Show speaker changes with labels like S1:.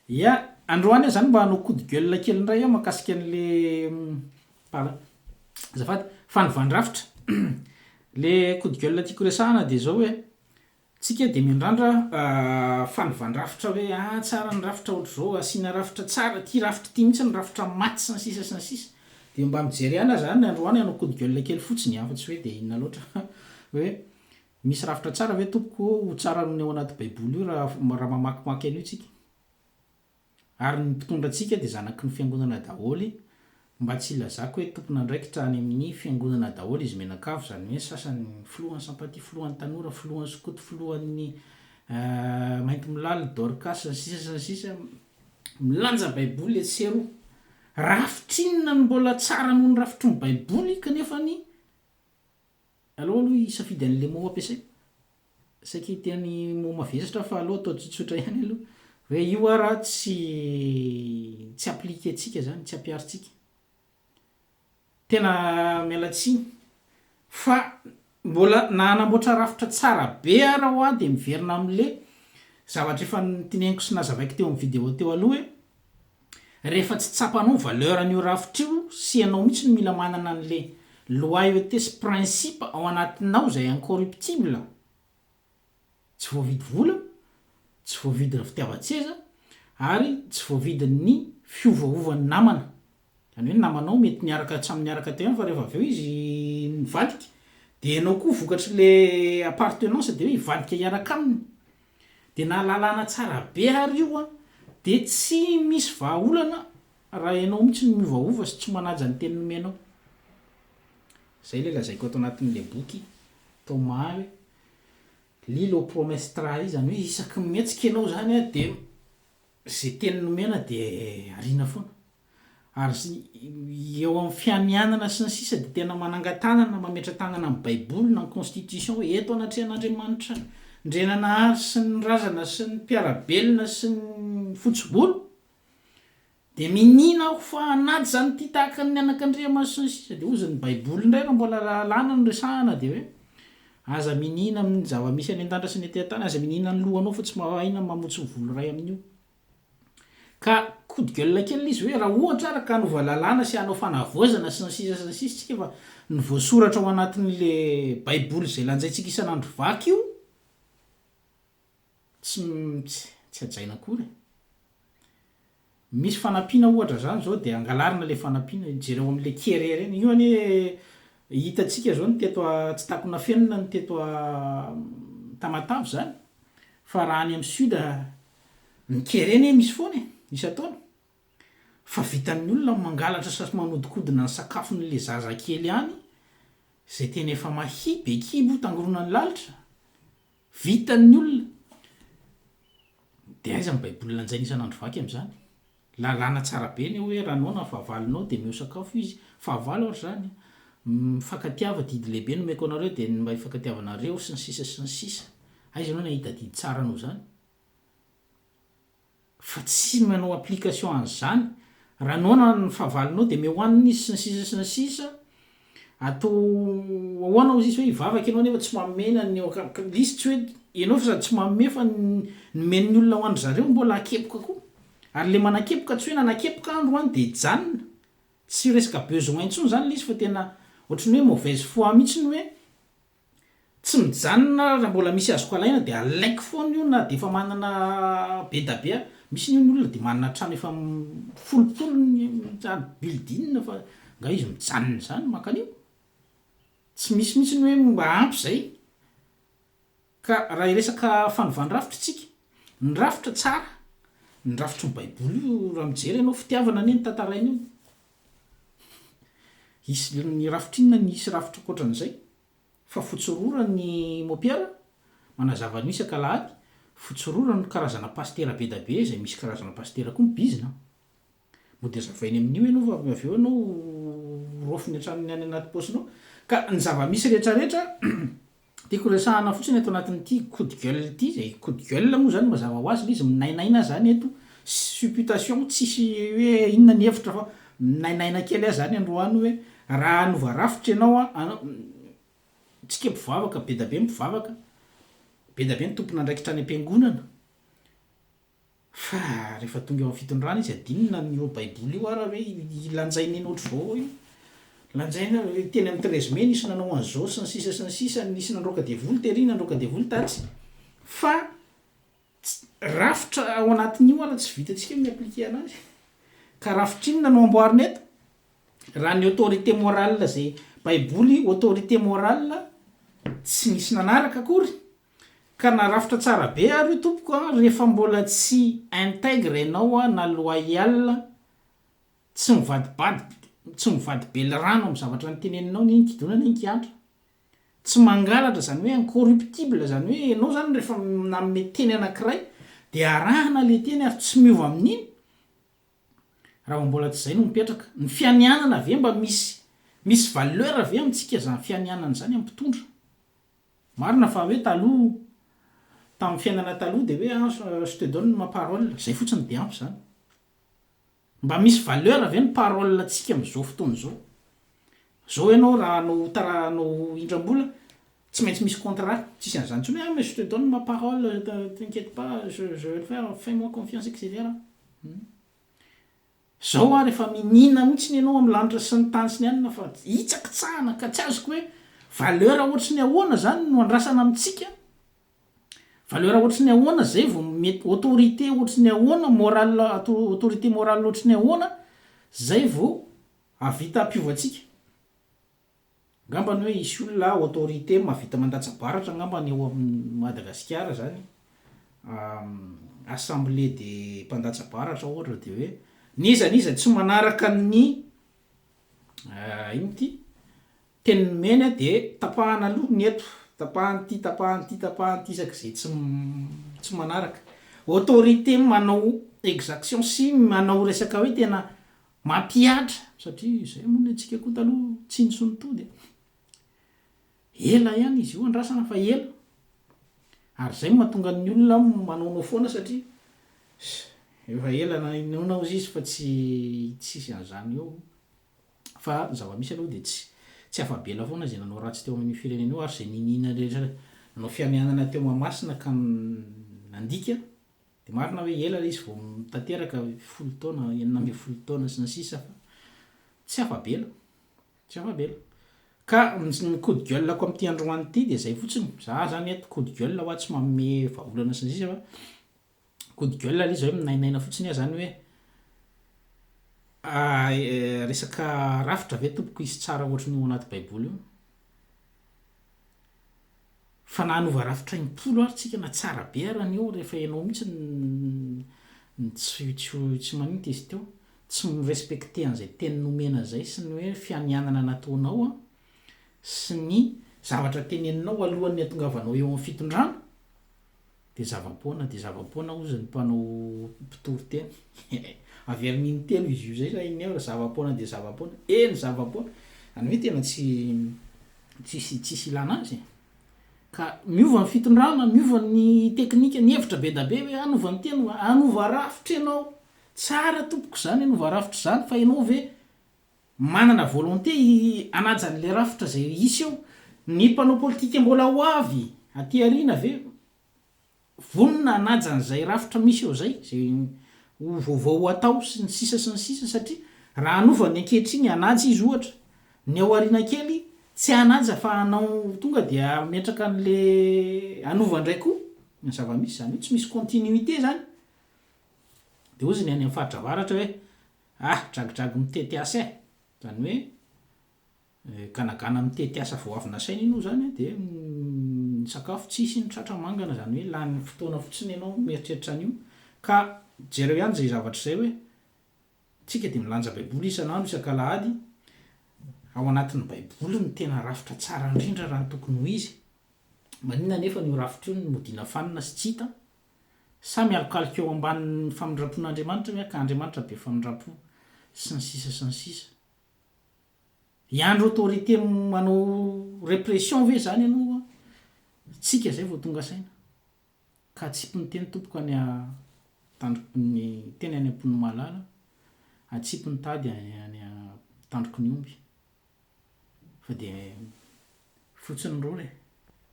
S1: ia androany zany mba hanao kodigelina kely indray aho makasika an'le zafady fanovan-drafitra le kodigelina tiako resahana de zao hoe tsika de mindrandra fanovan-drafitra hoe tsara ny rafitra ohatr' zao asiana rafitra tsara ty rafitra ty mihitsy ny rafitra maty sy ny sisa de mba mijery ana zany androany hanao kodigelina kely fotsiny afa tsy hoe de inona loatra hoe misy rafitra tsara hoe tompoko ho tsara ny ao anaty baiboly io raha mamakimaky an'io tsika ary ny mpitondra atsika de zanaky ny fiangonana daholy mba tsy ilazako hoe tompona ndraikitra any amin'ny fiangonana daholy izy menakavo zany hoe sasany filohan'ny sampaty filohan'ny tanora filohan'ny sokoto filohan'ny mainty milalo dorcas sisa milanja baiboly etsero rafitrinona ny mbola tsara noho ny rafitry ny baiboly kanefa ny aloha aloha isafidy an'le mo ampiasay saky teany mo mavesatra fa aloha atao tsotsotra ihany aloha hoe io raha tsy aplike atsika zany tsy ampiaritsika tena mialatsiny fa mbola nahanamboatra rafitra tsara be raha ho a de miverina am'le zavatra efa tineniko sy nazavaiko teo amin'ny vidéo teo aloha hoe rehefa tsy tsapanao valeur an'io rafitra io sy anao mihitsy ny mila manana an'le loyauté sy principe ao anatinao zay incorruptible tsy voavidy vola tsy voavidy ny fitiavatseza ary tsy voavidy ny fiovaovany namana zany hoe namanao mety niaraka tsamy niaraka teo fa rehefa aveo izy nivadika de anao koa vokatry le appartenance de hoe ivadika iaraka aminy de nahalalana tsara be ary io a de tsy misy vahaolana raha ianao mihitsy ny miovaova sy tsy manaja ny teny nomenao zay le lazaiko ato anatin'le boky Thomas hoe l'île aux promesses trahies zany hoe isaky mihetsika ianao zany a de zay teny nomena de arina foana ary eo amin'ny fianianana sy ny sisa de tena manangatanana mametra tagnana amin'ny baiboly na ny constitution hoe eto anatrehan'Andriamanitra ndrenanahary sy ny razana sy ny mpiarabelona sy ny fotsibolo de minina aho fa anaty zany ty tahaka ny anak'Andriamanitra sy ny sisa de ozany baiboly indray raha mbola lalàna ny resahana de hoe aza minina amin'ny zava-misy any an-dandra sy ny aty-tany aza minina ny lohanao fa tsy mahahina mamotsy volo ray amin'io ka kodigelina kely izy hoe raha ohatra araka hanova lalàna sy hanao fanavoazana sy ny sisa tsika fa ny voasoratra ao anatin'le baiboly zay lanjaintsika isan'andro vaky io tsy ajaina akory misy fanampiana ohatra zany zao de angalarina le fanampiana jereo am'le kerere eny io any hitatsika zao ny teto tsy takona fenina ny teto tamatavy zany fa raha any amin'ny sud ny kereny misy foana isataona fa vitan'ny olona mangalatra sasy manodikodina ny sakafon'le zaza kely any zay tena efa mahiby ekibo tangorona ny lalitra vitan'ny olona de aiza ny baiboly lanjaina isan'andro vaky am'zany lalàna tsara be ny hoe rahanao na fahavalonao de meo sakafo izy fahavalo ary zany mifankatiava didy lehibe no meko anareo de mba hifankatiavanareo sy ny sisa aiza anao nahita didy tsara anao zany fa tsy manao application an'zany raha naona ny fahavalonao de mehoaniny izy sy ny sisa atao ahoana izy hoe hivavaka ianao nefa tsy mamena ny lisy tsy hoe ianao fa sady tsy mameme fa nomen'ny olona ho andry zareo mbola akepoka koa ary le manakepoka tsy hoe nanakepoka andro any de janona tsy resaka besoin intsony zany lisy fa tena ohatrany hoe mauvaise foi mihitsy ny hoe tsy mijanona raha mbola misy azoko alaina de alaiko foana io na de efa manana be da be misy ny olona de manana trano efa folopolo ny building fa nga izy mijanona zany makan'io tsy misy mihitsy ny hoe mba ampy zay ka raha iresaka fanovandrafitra tsika ny rafitra tsara ny rafitry ny baiboly io raha mijery ianao fitiavana neny tantaraina io isy ny rafitrinona ny isy rafitra koatran'izay fa fotsirora ny mopiara manazava ny isaka lahady fotsirora ny karazana pastera be da be zay misy karazana pastera koa mibizina mo de zavainy amin'io ianao fa aveo anao rofiny atranony any anaty posinao ka ny zava-misy rehetrarehetra tiako resahana fotsiny ato anatin'ity kodigelina ity zay kodigelina moa zany mazava ho azy le izy minainaina zany eto supputation tsisy hoe inona ny hevitra fa minainaina kely azy zany androany hoe raha anova rafitra ianao tsika mpivavaka be da be mpivavaka be da be ny tompona ndraikitra any am-piangonana fa rehefa tonga eo amin'ny fitondrana izy adinina ny baiboly io ara hoe lanjainy eny ohatr' zao io lanjaina teny amin'ny 13 mai nisy nanao an'izao sy ny sisa nisy nandroaka devoly tery nandroaka devoly tatsy fa rafitra ao anatin'io ara tsy vitantsika miaplike anazy ka rafitra iny nanao amboarina eto raha ny autorité morale zay baiboly autorité morale tsy misy nanaraka akory ka narafitra tsara be ary io tompoko a rehefa mbola tsy intègre ianao a na loyal tsy mivady bely rano amin'ny zavatra nyteneninao ny inkidonana inkiantra tsy mangalatra zany hoe incorruptible zany hoe ianao zany rehefa nanome teny anankiray de arahana le teny ary tsy miova amin'iny raha mbola tsy zay no mipetraka ny fianianana ave mba misy valeur ave amintsika zany fianianana zany ampitondra marina fa hoe taloha tamin'ny fiainana taloha de hoe je te donne ma parole zay fotsiny de ampy zany mba misy valeur avy ny parole atsika am'izao fotoana zao ianao raha no indram-bola tsy maintsy misy contrat tsisy an'izany tsony mais je te donne ma parole t'inquiète pas je vais le faire fais-moi confiance etc zao a rehefa minina mihitsy ny ianao amin'ny lanitra sy ny tany sy ny anina fa hitsakitsahana ka tsy azoko hoe valeur ohatry ny ahoana zany no andrasana amitsika valeur ohatry ny ahoana zay vao mety autorité ohatry ny ahoana morale autorité morale ohatry ny ahoana zay vao avita ampiovantsika ngambany hoe isy olona autorité mahavita mandatsabaratra ngambany eo amin'ny Madagasikara zany assemblée de mpandatsabaratra ohatra de hoe niza tsy manaraka ny ino ty teniny mena de tapahana aloha ny eto tapahany izak'izay tsy manaraka autorité manao exaction sy manao resaka hoe tena mampiatra satria zay moa antsika koa taloha tsy nisonotody ela ihany izy io andrasana fa ela ary zay mahatonga ny olona manaonao foana satria efa ela nanao izy fa tsisy an'izany eo fa zava-misy aloha de tsy afabela foana zay nanao ratsy teo amin'ny firenena io ary zay ninina rehetra nanao fianianana teo Mahamasina ka nandika de marina hoe ela izy vao mitateraka 10 taona 12 taona sy ny sisa fa tsy afabela ka ny coup de gueule ko amin'ity androany ity de zay fotsiny za zany eto coup de gueule hoa tsy manome vahaolana sy ny sisa fa coup de gueule le izy hoe minainaina fotsiny zany hoe resaka rafitra ve tompoko izy tsara ohatry ny ao anaty baiboly io fa nanova rafitra impolo ary tsika na tsara be arany eo rehefa ianao mihitsy tsy maninta izy teo tsy mirespekte an'izay teny nomena zay sy ny hoe fianianana nataonao a sy ny zavatra teneninao alohan'ny atongavanao eo amin'ny fitondrana de zavapoana ozy ny mpanao mpitory teny averin'iny telo izy io zay iny eo zavapoana de zavapoana zavapoana any hoe tena tsisy ilana azy ka miova ny fitondrana miova ny teknika ny hevitra be da be hoe anova ny teny anova rafitra ianao tsara tompoko zany anova rafitra zany fa ianao ve manana volonté anajan'le rafitra zay isy eo ny mpanao politika mbola ho avy aty arina ve vonona anajan'zay rafitra misy eo zay vaovao atao sy ny sisa satria raha anova ny ankehitriny anajy izy ohatra ny ao arina kely tsy anaja fa anao tonga de ametraka an'le anova ndray koa ny zava-misy zany hoe tsy misy continuité zany de ozy ny any amin'ny faritra avaratra hoe dragidragy mitety asa zany hoe ganagana mitety asa vao avy nasaina ino zany de ny sakafo tsisy ny tratra mangana zany hoe lany fotoana fotsiny ianao mieritreritra an'io ka jereo ihany zay zavatra zay hoe tsika de milanja baiboly isanandro isan-kalahady ao anatin'ny baiboly ny tena rafitra tsara indrindra raha ny tokony ho izy manina nefa ny rafitra io ny modina fanina sy tsita samy alokaloka eo ambanin'ny famindrapon'Andriamanitra hoe ka Andriamanitra be famindrapo sy ny sisa iandro autorité manao répression ve zany ianao tsika zay vao tonga saina ka tsy mpiniteny tompoko any tandrokony teny any am-pony malala atsipy ny tady any tandroko ny omby fa de fotsiny roa re